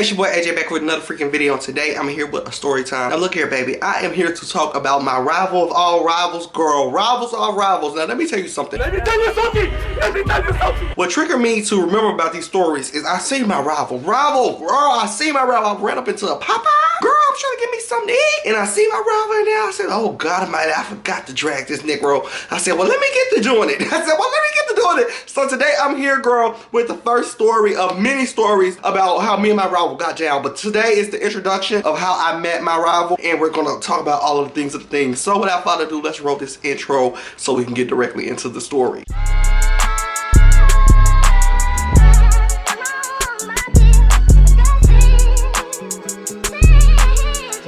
Hey, it's your boy AJ back with another freaking video, and today I'm here with a story time. Now look here, baby. I am here to talk about my rival of all rivals, girl. Rivals of all rivals. Now let me tell you something. What triggered me to remember about these stories is I see my rival. I see my rival. I ran up into a Papa. Girl, I'm trying to get me something to eat. And I see my rival in there. I said, oh God Almighty, I forgot to drag this Negro. I said, well, let me get to doing it. So today I'm here, girl, with the first story of many stories about how me and my rival got down. But today is the introduction of how I met my rival, and we're gonna talk about all of the things. So without further ado, let's roll this intro so we can get directly into the story.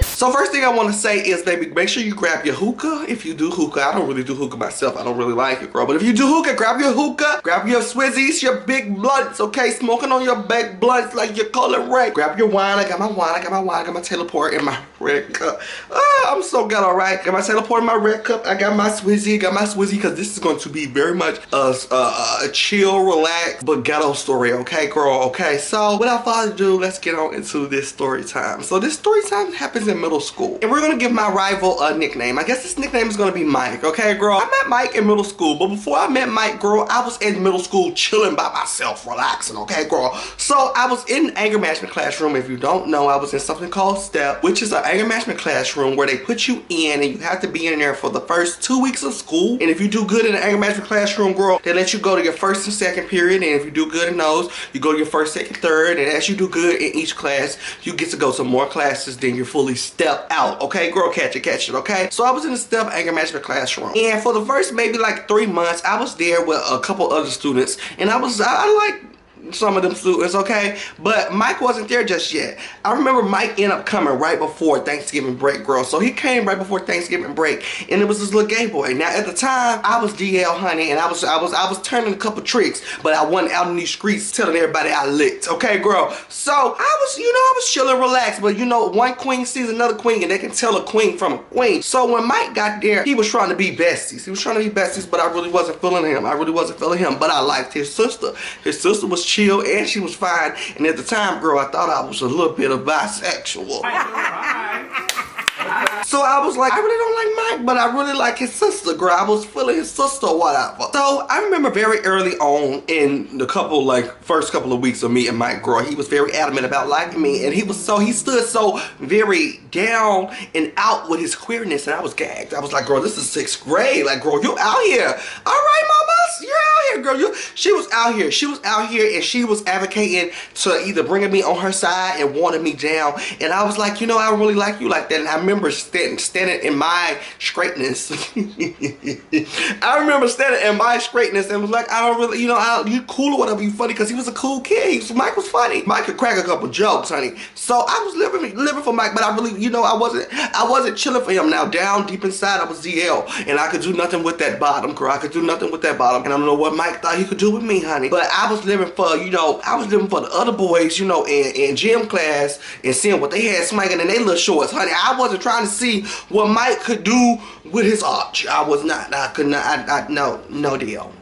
So first thing I want to say is, baby, make sure you grab your hookah. If you do hookah, I don't really do hookah myself. I don't really like it, girl. But if you do hookah, grab your hookah, grab your swizzies, your big blunts, okay? Smoking on your big blunts like your Colin Ray. Grab your wine. I got my wine. I got my teleport in my red cup. I'm so good, all right? Got my teleport in my red cup. I got my swizzy, because this is going to be very much a chill, relaxed, but ghetto story, okay, girl? Okay, so without further ado, let's get on into this story time. So this story time happens in middle school, and we're gonna give my rival a nickname. I guess this nickname is gonna be Mike, okay, girl? I met Mike in middle school, but before I met Mike, girl, I was in middle school chilling by myself, relaxing, okay, girl? So I was in anger management classroom. If you don't know, I was in something called STEP, which is an anger management classroom where they put you in and you have to be in there for the first 2 weeks of school. And if you do good in the anger management classroom, girl, they let you go to your first and second period. And if you do good in those, you go to your first, second, third. And as you do good in each class, you get to go to more classes than you're fully step out, okay, girl? Catch it, okay? So I was in the STEP anger management classroom, and for the first maybe like 3 months, I was there with a couple other students, and I like some of them students, okay? But Mike wasn't there just yet. I remember Mike ended up coming right before Thanksgiving break, girl. So he came right before Thanksgiving break, and it was this little gay boy. Now at the time, I was DL, honey, and I was turning a couple tricks, but I wasn't out in these streets telling everybody I licked, okay, girl? So I was chilling, relaxed, but you know, one queen sees another queen, and they can tell a queen from a queen. So when Mike got there, he was trying to be besties. But I really wasn't feeling him. But I liked his sister. His sister was chill, and she was fine, and at the time, girl, I thought I was a little bit of bisexual. So I was like, I really don't like Mike, but I really like his sister, girl. I was feeling his sister or whatever. So I remember very early on in the first couple of weeks of me and Mike, girl, he was very adamant about liking me, and he stood so very down and out with his queerness, and I was gagged. I was like, girl, this is 6th grade. Like, girl, you out here. All right, mamas, you're out here, girl. She was out here, and she was advocating to either bringing me on her side and wanting me down. And I was like, you know, I really like you like that. And I remember standing in my straightness. I remember standing in my straightness and was like, I don't really, you know, you cool or whatever, you funny, because he was a cool kid. Mike was funny. Mike could crack a couple jokes, honey. So I was living for Mike, but I really, you know, I wasn't chilling for him. Now down deep inside, I was DL, and I could do nothing with that bottom, girl. I could do nothing with that bottom, and I don't know what Mike thought he could do with me, honey. But I was living for, you know, the other boys, you know, in gym class, and seeing what they had smacking in their little shorts, honey. I wasn't trying to see what Mike could do with his arch. I was not. I could not. No deal.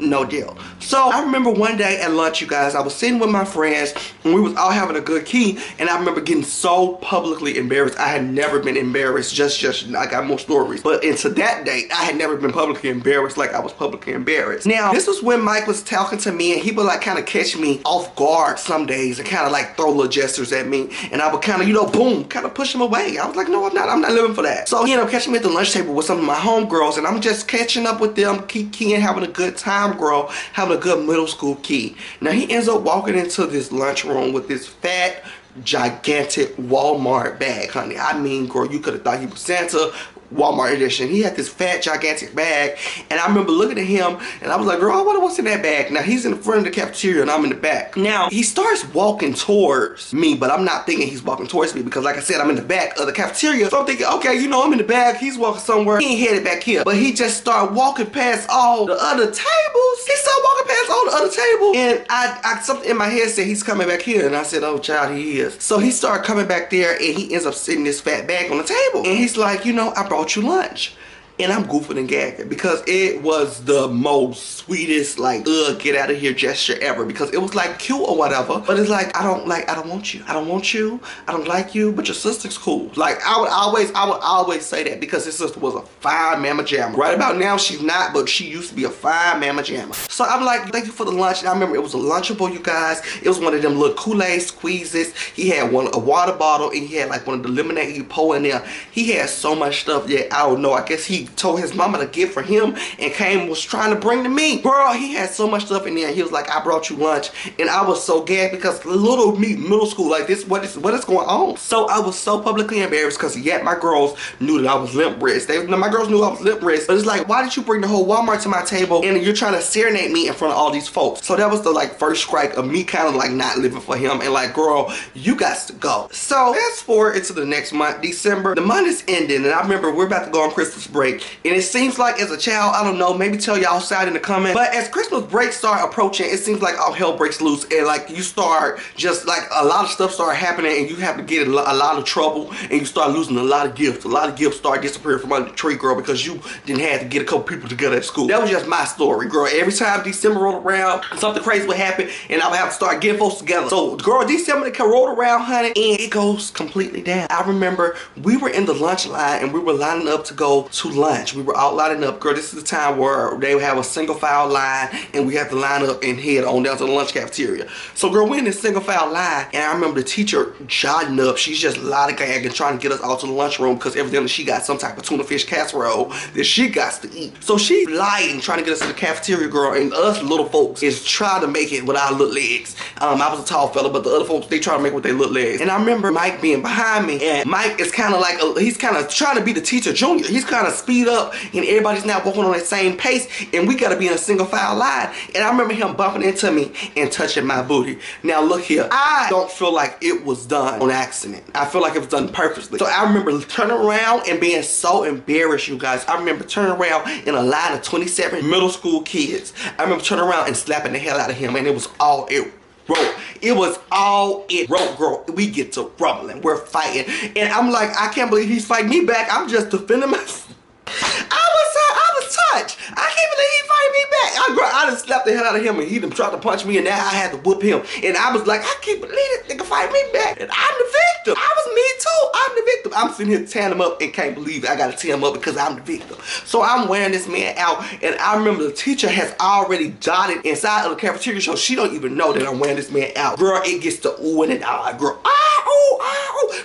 So I remember one day at lunch, you guys, I was sitting with my friends, and we was all having a good key, and I remember getting so publicly embarrassed. I had never been embarrassed. Just I got more stories. But into that day, I had never been publicly embarrassed like I was publicly embarrassed. Now, this was when Mike was talking to me, and he would like kind of catch me off guard some days and kind of like throw little gestures at me, and I would kind of, you know, boom, kind of push him away. I was like, no, I'm not living for that. So he ended up catching me at the lunch table with some of my homegirls, and I'm just catching up with them, keying, having a good time, girl, having a good middle school key. Now he ends up walking into this lunchroom with this fat, gigantic Walmart bag, honey. I mean, girl, you could have thought he was Santa, Walmart edition. He had this fat, gigantic bag, and I remember looking at him, and I was like, girl, I wonder what's in that bag. Now, he's in the front of the cafeteria, and I'm in the back. Now, he starts walking towards me, but I'm not thinking he's walking towards me, because like I said, I'm in the back of the cafeteria, so I'm thinking, okay, you know, I'm in the back, he's walking somewhere, he ain't headed back here. But he just started walking past all the other tables. He started walking past all the other tables, and I something in my head said, he's coming back here, and I said, oh, child, he is. So he started coming back there, and he ends up sitting this fat bag on the table, and he's like, you know, I brought you lunch. and I'm goofing and gagging because it was the most sweetest, like, get out of here gesture ever, because it was like cute or whatever, but it's like, I don't want you, I don't like you, but your sister's cool. Like, I would always say that, because his sister was a fine mama jamma. Right about now she's not, but she used to be a fine mama jamma. So I'm like, thank you for the lunch. And I remember it was a Lunchable, you guys. It was one of them little Kool-Aid squeezes. He had a water bottle, and he had like one of the lemonade you pour in there. He had so much stuff that I don't know, I guess he told his mama to get for him and was trying to bring to me. Girl, he had so much stuff in there. He was like, I brought you lunch. And I was so gagged, because little me, middle school, like this, what is going on? So I was so publicly embarrassed, because yet my girls knew that I was limp wrist. My girls knew I was limp wrist, but it's like, why did you bring the whole Walmart to my table and you're trying to serenade me in front of all these folks? So that was the like first strike of me kind of like not living for him, and like, girl, you got to go. So fast forward into the next month, December. The month is ending, and I remember we're about to go on Christmas break, and it seems like as a child, I don't know, maybe tell y'all outside in the comment, but as Christmas break start approaching, it seems like all hell breaks loose, and like you start just like a lot of stuff start happening, and you have to get in a lot of trouble, and you start losing a lot of gifts. A lot of gifts start disappearing from under the tree, girl, because you didn't have to get a couple people together at school. That was just my story, girl. Every time December rolled around, something crazy would happen, and I would have to start getting folks together. So, girl, December rolled around, honey, and it goes completely down. I remember we were in the lunch line, and we were lining up to go to lunch. We were all lining up, girl. This is the time where they would have a single file line, and we have to line up and head on down to the lunch cafeteria. So, girl, we're in this single file line, and I remember the teacher jotting up. She's just lollygagging, trying to get us all to the lunchroom, because evidently she got some type of tuna fish casserole that she got to eat. So she's lying, trying to get us to the cafeteria, girl, and us little folks is trying to make it with our little legs. I was a tall fella, but the other folks, they try to make it with their little legs. And I remember Mike being behind me, and Mike is kind of like, he's kind of trying to be the teacher junior. He's kind of speed up, and everybody's now walking on that same pace, and we got to be in a single file line. And I remember him bumping into me and touching my booty. Now look here, I don't feel like it was done on accident. I feel like it was done purposely. So I remember turning around and being so embarrassed, you guys. I remember turning around in a line of 27 middle school kids. I remember turning around and slapping the hell out of him, and it was all it wrote. It was all it wrote, girl. We get to rumbling. We're fighting. And I'm like, I can't believe he's fighting me back. I'm just defending myself. I was touched. I can't believe he fighting me back. I just slapped the hell out of him, and he done tried to punch me, and now I had to whoop him. And I was like, I can't believe this nigga fighting me back. And I'm the victim. I was me too. I'm the victim. I'm sitting here tearing him up and can't believe it. I gotta tear him up because I'm the victim. So I'm wearing this man out, and I remember the teacher has already dotted inside of the cafeteria, so she don't even know that I'm wearing this man out. Girl, it gets to oohing and ah, girl.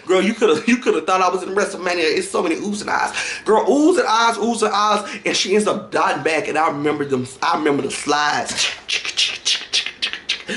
Girl, you could have thought I was in WrestleMania. It's so many oohs and ahs. Girl, oohs and ahs, and she ends up dotting back, and I remember the slides.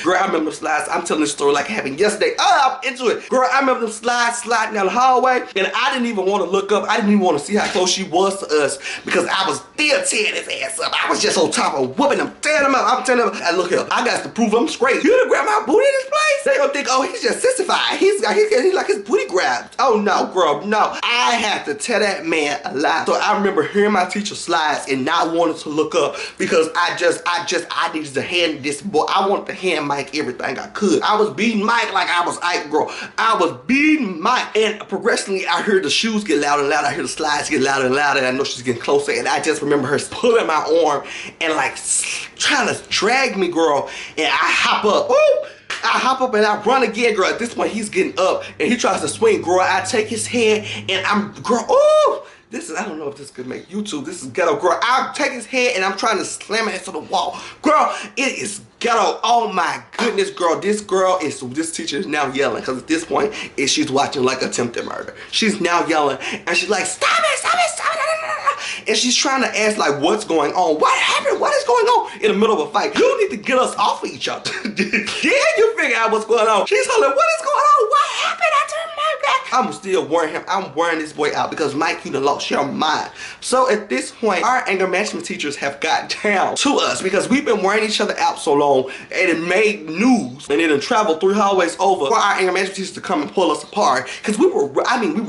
Girl, I remember the slides. I'm telling this story like it happened yesterday. Oh, I'm into it. Girl, I remember the slides sliding down the hallway, and I didn't even want to look up. I didn't even want to see how close she was to us, because I was still tearing his ass up. I was just on top of whooping him, tearing him up. I'm telling him, look here, I got to prove I'm straight. You done grab my booty in this place? They gonna think, oh, he's just sissified. He's like his booty grabbed. Oh no, girl, no. I had to tear that man alive. So I remember hearing my teacher slides and not wanting to look up, because I needed to hand this boy. I wanted to hand Mike everything I could. I was beating Mike like I was Ike, girl. I was beating Mike, and progressively I heard the shoes get louder and louder. I heard the slides get louder and louder, and I know she's getting closer, and I just remember her pulling my arm and like trying to drag me, girl, and I hop up. Ooh! I hop up and I run again, girl. At this point, he's getting up and he tries to swing, girl. I take his head and girl, ooh! This is, I don't know if this could make YouTube. This is ghetto, girl. I take his head and I'm trying to slam it into the wall. Girl, it is ghetto. Oh my goodness, girl. This teacher is now yelling, because at this point, she's watching like attempted murder. She's now yelling, and she's like, stop it, stop it, stop it. And she's trying to ask, like, what's going on? What happened? What is going on? In the middle of a fight. You need to get us off of each other. Yeah, you figure out what's going on. She's hollering, what is going on? What happened? I turned my back. I'm still wearing him. I'm wearing this boy out, because Mike, you done lost your mind. So at this point, our anger management teachers have got down to us, because we've been wearing each other out so long, and it made news, and it done traveled 3 hallways over for our anger management teachers to come and pull us apart, because we were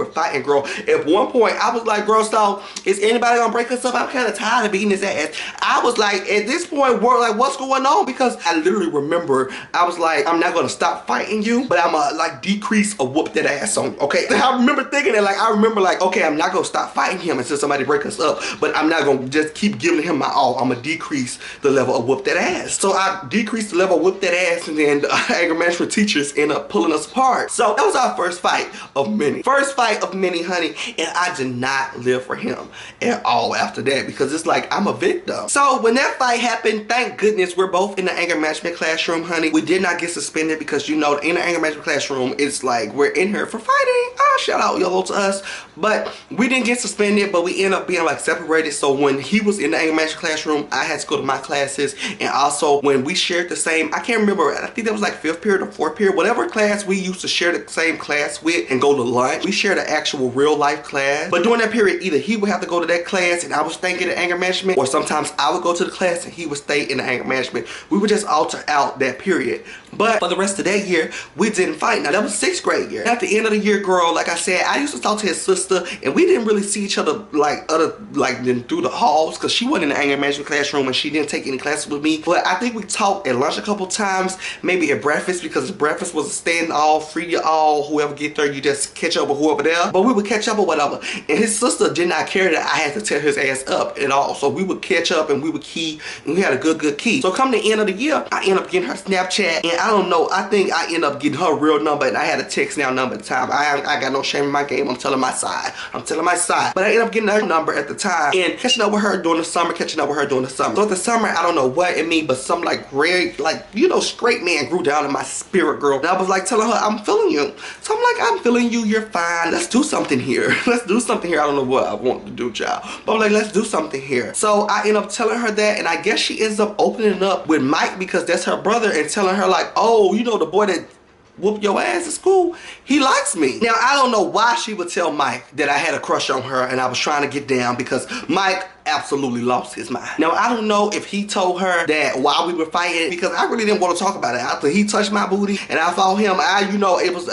fighting, girl. At one point, I was like, girl, so is anybody gonna break us up? I'm kind of tired of beating his ass. I was like, at this point, we're like, what's going on? Because I literally remember, I was like, I'm not gonna stop fighting you, but I'm gonna like decrease or whoop that ass on, okay? okay, I remember thinking that, like, I remember like, okay, I'm not gonna stop fighting him until somebody break us up, but I'm not gonna just keep giving him my all. I'm gonna decrease the level of whoop that ass. So I decreased the level of whoop that ass, and then the anger management teachers end up pulling us apart. So that was our first fight of many. First fight of many, honey, and I did not live for him at all after that, because it's like I'm a victim. So when that fight happened, thank goodness we're both in the anger management classroom, honey. We did not get suspended, because you know, in the anger management classroom, it's like we're in here for fighting. Shout out YOLO to us. But we didn't get suspended, but we ended up being like separated. So when he was in the anger management classroom, I had to go to my classes. And also when we shared the same, I can't remember, I think that was like 5th period or 4th period, whatever class we used to share the same class with and go to lunch. We shared an actual real life class. But during that period, either he would have to go to that class and I would stay in the anger management, or sometimes I would go to the class and he would stay in the anger management. We would just alter out that period. But for the rest of that year, we didn't fight. Now that was 6th grade year. At the end of the year, girl, like I said, I used to talk to his sister, and we didn't really see each other like through the halls, because she wasn't in the anger management classroom and she didn't take any classes with me. But I think we talked at lunch a couple times, maybe at breakfast, because breakfast was a stand all, free to all, whoever get there, you just catch up with whoever there. But we would catch up or whatever. And his sister did not care that I had to tear his ass up at all. So we would catch up and we would key, and we had a good key. So come the end of the year, I end up getting her Snapchat, and I don't know, I think I end up getting her real number, and I had a text now number at the time. I got no shame in my game. I'm telling my side. I'm telling my side. But I ended up getting her number at the time and catching up with her during the summer, So at the summer, I don't know what in me, but some like great, like, you know, straight man grew down in my spirit, girl. And I was like telling her, I'm feeling you. So I'm like, I'm feeling you. You're fine. Let's do something here. Let's do something here. I don't know what I want to do, child. But I'm like, let's do something here. So I end up telling her that, and I guess she ends up opening up with Mike, because that's her brother, and telling her like, oh, you know, the boy that whoop your ass at school, he likes me. Now, I don't know why she would tell Mike that I had a crush on her and I was trying to get down, because Mike absolutely lost his mind. Now, I don't know if he told her that while we were fighting, because I really didn't want to talk about it. After he touched my booty and I fought him,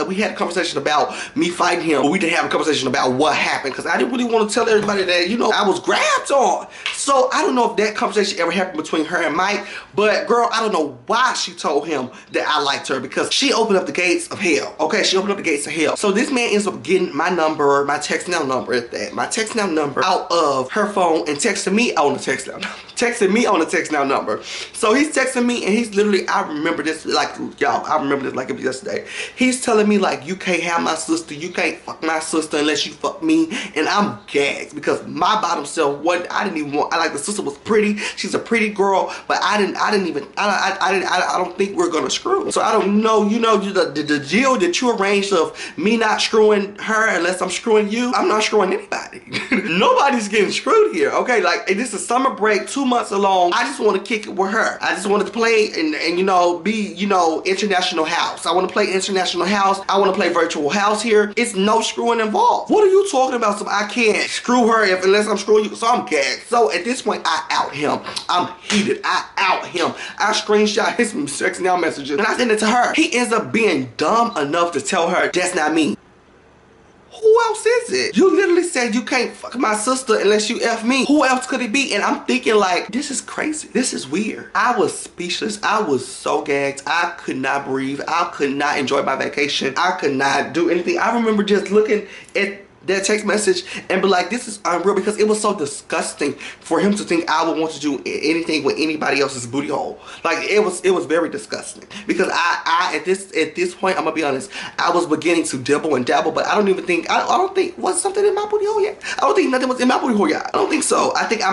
we had a conversation about me fighting him, but we didn't have a conversation about what happened, because I didn't really want to tell everybody that, you know, I was grabbed on. So I don't know if that conversation ever happened between her and Mike, but girl, I don't know why she told him that I liked her, because she opened up the gates of hell. Okay, she opened up the gates of hell. So this man ends up getting my number, my text now number at that, my text now number out of her phone and texting me on the text now number. Texting me on the text now number. So he's texting me, and he's literally, I remember this like, y'all, I remember this like it was yesterday. He's telling me like, you can't have my sister, you can't fuck my sister unless you fuck me. And I'm gagged, because my bottom self, I didn't even want, the sister was pretty, she's a pretty girl, but I don't think we're gonna screw. So I don't know, you know, the deal that you arranged of me not screwing her unless I'm screwing you, I'm not screwing anybody. Nobody's getting screwed here, okay? Like, this is summer break, 2 months along. I just want to kick it with her. I just wanted to play and you know, be, you know, international house. I want to play international house. I want to play virtual house here. It's no screwing involved. What are you talking about? So I can't screw her unless I'm screwing you. So I'm gagged. So at this point, I out him. I'm heated. I out him. I screenshot his sex now messages and I send it to her. He ends up being dumb enough to tell her that's not me. Who else is it? You literally said you can't fuck my sister unless you F me. Who else could it be? And I'm thinking like, this is crazy. This is weird. I was speechless. I was so gagged. I could not breathe. I could not enjoy my vacation. I could not do anything. I remember just looking at that text message and be like, this is unreal, because it was so disgusting for him to think I would want to do anything with anybody else's booty hole. Like, it was very disgusting, because I at this point, I'm gonna be honest, I was beginning to dibble and dabble, but I don't think was something in my booty hole yet. I don't think nothing was in my booty hole yet. I don't think so. I think I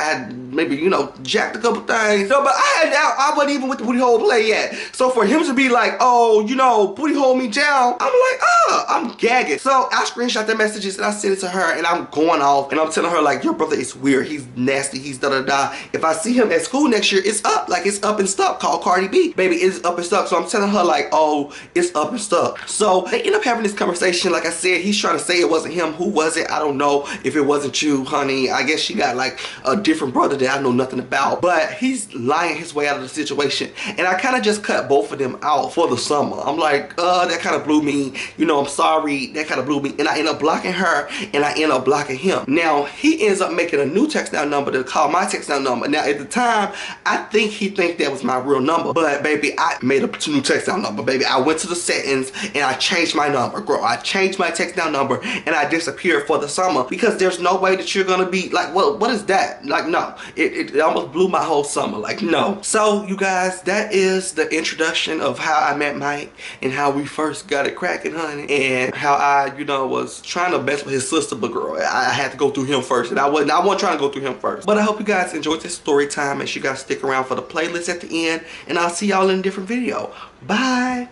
had maybe, you know, jacked a couple things. No, but I wasn't even with the booty hole play yet. So for him to be like, oh, you know, booty hole me down, I'm like, I'm gagging. So I screenshot that message and I sent it to her, and I'm going off and I'm telling her like, your brother is weird, he's nasty, he's da-da-da. If I see him at school next year, it's up. Like, it's up and stuck. Call Cardi B. Baby, it's up and stuck. So I'm telling her like, oh, it's up and stuck. So they end up having this conversation. Like I said, he's trying to say it wasn't him. Who was it? I don't know. If it wasn't you, honey, I guess she got like a different brother that I know nothing about. But he's lying his way out of the situation. And I kind of just cut both of them out for the summer. I'm like, that kind of blew me. You know, I'm sorry. That kind of blew me. And I end up blocking blocking her and I end up blocking him. Now he ends up making a new text now number to call my text now number. Now at the time, I think he think that was my real number, but baby, I made a new text now number, baby. I went to the settings and I changed my number, girl. I changed my text now number and I disappeared for the summer because there's no way that you're gonna be like, what is that? Like, no, it almost blew my whole summer. Like, no. So you guys, that is the introduction of how I met Mike and how we first got it cracking, honey, and how I, you know, was trying to mess with his sister, but girl, I had to go through him first, and I wasn't trying to go through him first. But I hope you guys enjoyed this story time. Make sure you guys stick around for the playlist at the end, and I'll see y'all in a different video. Bye.